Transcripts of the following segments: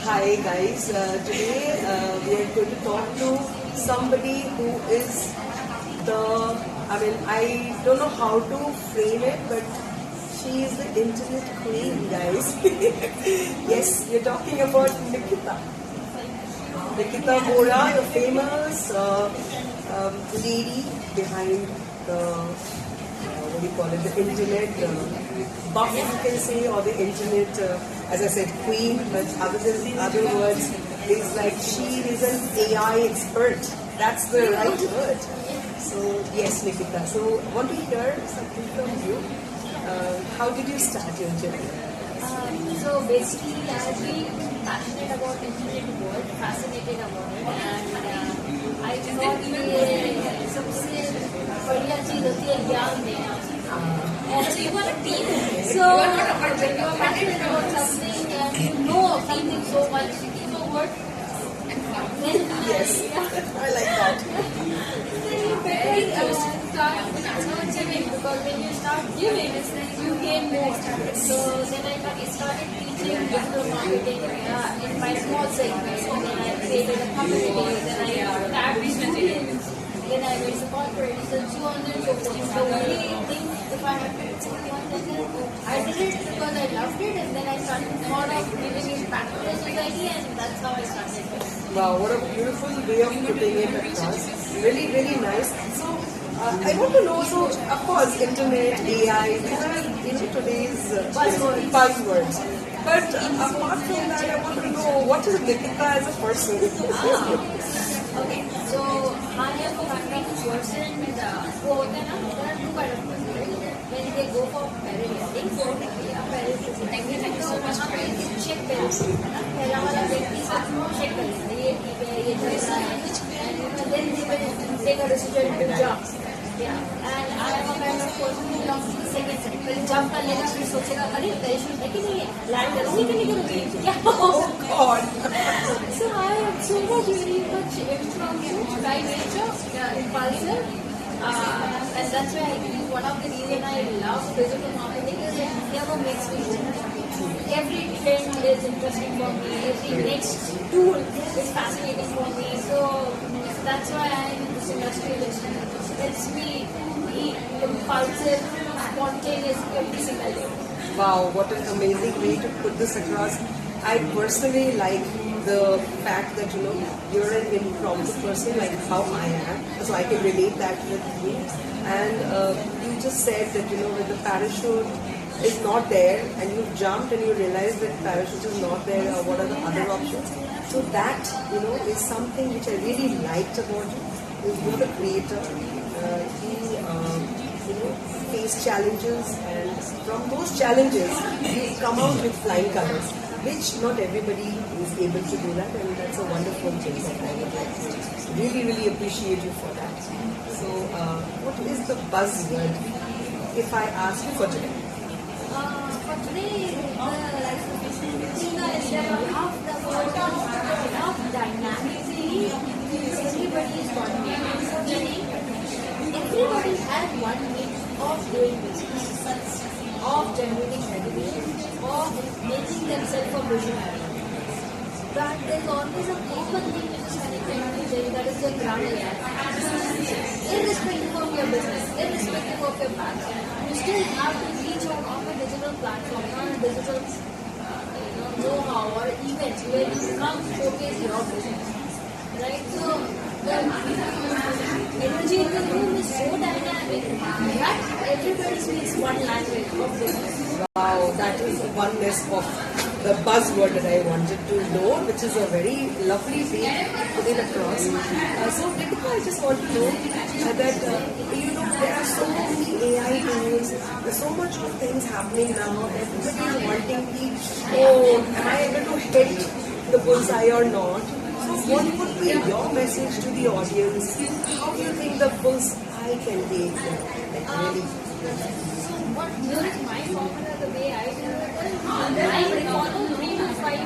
Hi guys, today we are going to talk to somebody who is I don't know how to frame it, but she is the internet queen, guys. Yes, we're talking about Nikita. Nikita Bora, the famous lady behind the internet buff, you can say, or the internet, as I said, queen, but other words, is like she is an AI expert. That's the right word. So, yes, Nikita. So, I want to hear something from you. How did you start your journey? So basically, I've been passionate about internet world, fascinated about it, and I thought कि सबसे बढ़िया चीज होती है ज्ञान देना. So you got a team. So when you are passionate about something and you know something so much, you know what? Yes, I like that. Then you start giving, because when you start giving, it's like you gain more. So then I started teaching digital marketing in my small segment. Then I created a community. Then I tagged students. Then I made the corporates and so on and so forth. The only thing, if I had to say one thing, I did it because I loved it, and then I started thought of giving it back to the society, and that's how I started. Wow, what a beautiful way of putting it across. Really, really nice. So, I want to know, so of course, internet, AI, these are today's buzzwords. But apart from that, I want to know, what is Nikita as a person? Okay, so I am a kind of person who होते हैं ना, there are two kind of people, right? When they go for parenting, so thank you so much for check parenting. पहला वाला व्यक्ति सब check करेगा, ये ठीक है, ये जैसा है, and then they will take a decision to jump. Yeah, and I am a kind of person who belongs to the second side. फिर jump कर लेगा, फिर सोचेगा, अरे पैराशूट है कि नहीं है, land करूँगी कि नहीं करूँगी, क्या होगा? So I am so much very much from by nature, impulsive, and that's why I think one of the reasons I love digital marketing is it never makes me sick. Every trend is interesting for me. Every next tool is fascinating for me. So that's why I'm in this industry. It's me, impulsive, spontaneous every single day. Wow, what an amazing way to put this across. I personally like the fact that you're an impromptu person, like how I am, so I can relate that with you. And you just said that when the parachute is not there and you jumped and you realized that parachute is not there, what are the other options? So that is something which I really liked about you. You're the creator. You face challenges, and from those challenges you come out with flying colors, which not everybody is able to do that, and that's a wonderful thing that I would like to really, really appreciate you for that. So, what is the buzzword if I ask you for today? For today, the thing is that half the world enough dynamically, everybody is meaning everybody has one way of doing business, of generating revenue, of making themselves a visionary. But there's always a common thing which is connected to them, that is the ground reality. Irrespective of your business, irrespective of your background, you still have to reach out on a digital platform, on a digital know-how or events where you come showcase your business. Right? So the energy in the room is so dynamic that everybody speaks one language of business. Wow, that is the oneness of the buzzword that I wanted to know, which is a very lovely way to put it across. So, Nikita, I just want to know that there are so many AI tools, there's so much of things happening now. Everybody is wanting am I able to hit the bullseye or not? So, what would be your message to the audience? How do you think the bullseye can be really? So what here is my formula, the way I do it is, I follow 3 to 5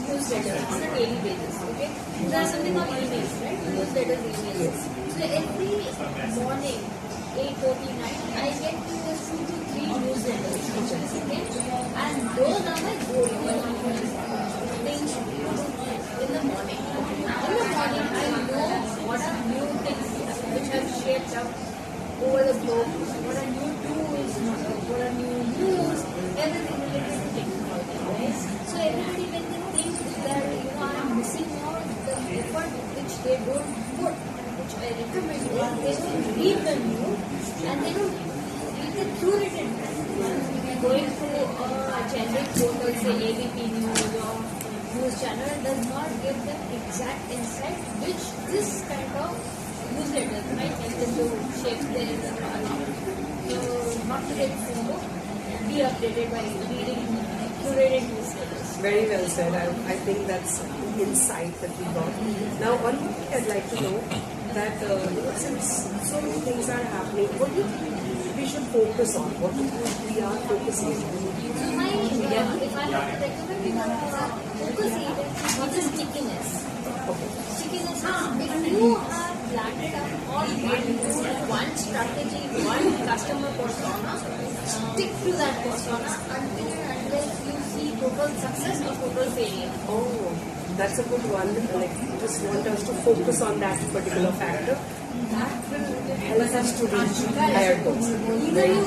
newsletters on a daily basis, okay? There are something called emails, right? Newsletters, emails. So every morning, 8:49, I get to 2 to 3 newsletters, okay? And those are my go-to things say ABP News or news channel does not give them exact insight which this kind of newsletters might help them to shape their account. So not to get FOMO, be updated by reading curated newsletters. Very well said. I think that's insight that we got. Now, one thing I'd like to know that since so many things are happening, what do you think we should focus on? What do you think we are focusing on? So my, if I have to recommend you focus area, which is stickiness. Okay. Stickiness. If you have landed up on one strategy, one customer persona, stick to that persona until and unless you see total success or total failure. Oh, that's a good one. Like, you just want us to focus on that particular factor. That will help us to reach higher goals. Either you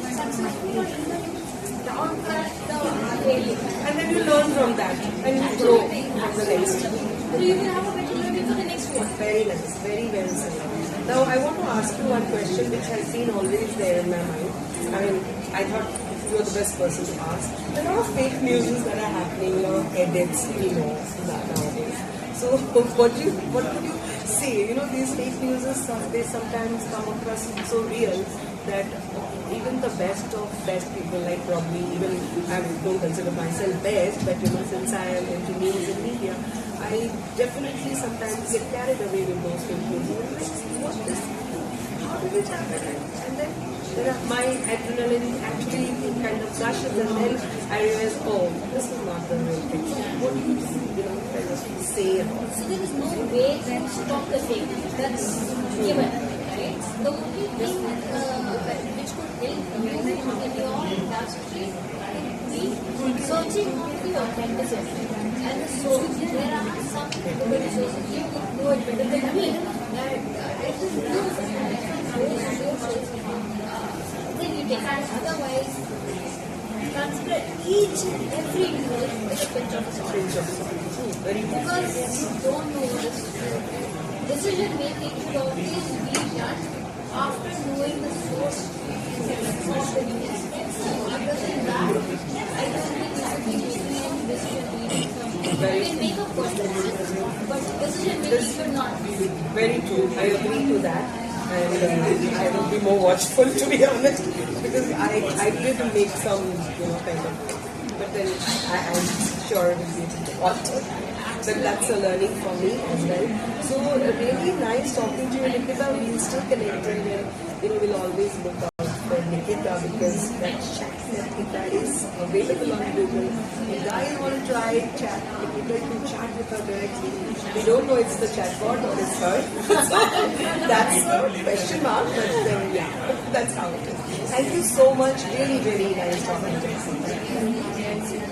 be successful or either you downcut the failure. And then you learn from that and you grow from the next. So you will have a better learning for the next one. Very nice, very well said. Now, I want to ask you one question which has been always there in my mind. I mean, I thought you were the best person to ask. There are a lot of fake news that are happening, a lot of edits, nowadays. So, what would you say? These fake news, they sometimes come across so real that even the best of best people, like probably even I don't consider myself best, but since I am into news and media, I definitely sometimes get carried away with those fake news. What is this? How did it happen? And then my adrenaline actually kind of rushes, and then I realize, oh, this is not the real thing. What do you kind of say about it? So there is no way to stop the fake news. That's given, right? The only thing which could help you in your industry would be searching on the authenticity. And so there are some good sources. You could know it better than me. That I just know sources. Then you take it. Otherwise, consider each and every news with a pinch of salt. Very good. Because you don't know what is true. Decision making should always be done after knowing the source of the news. Other than that, I don't think you should be making any decision making. You can make a personal decision, but decision making should not be. Very true. I agree to that. And I will be more watchful, to be honest, because I did make some, kind of, but then I'm sure it will be able to alter. But that's a learning for me as well. So really nice talking to you, Nikita. We'll stay connected, and we'll always look out for Nikita because that chat Nikita is available on Google. If guys want to try chat Nikita, you can chat with her directly. We don't know it's the chatbot or it's her. That's a question mark, but then that's how it is. Thank you so much. Really, really nice talking to you.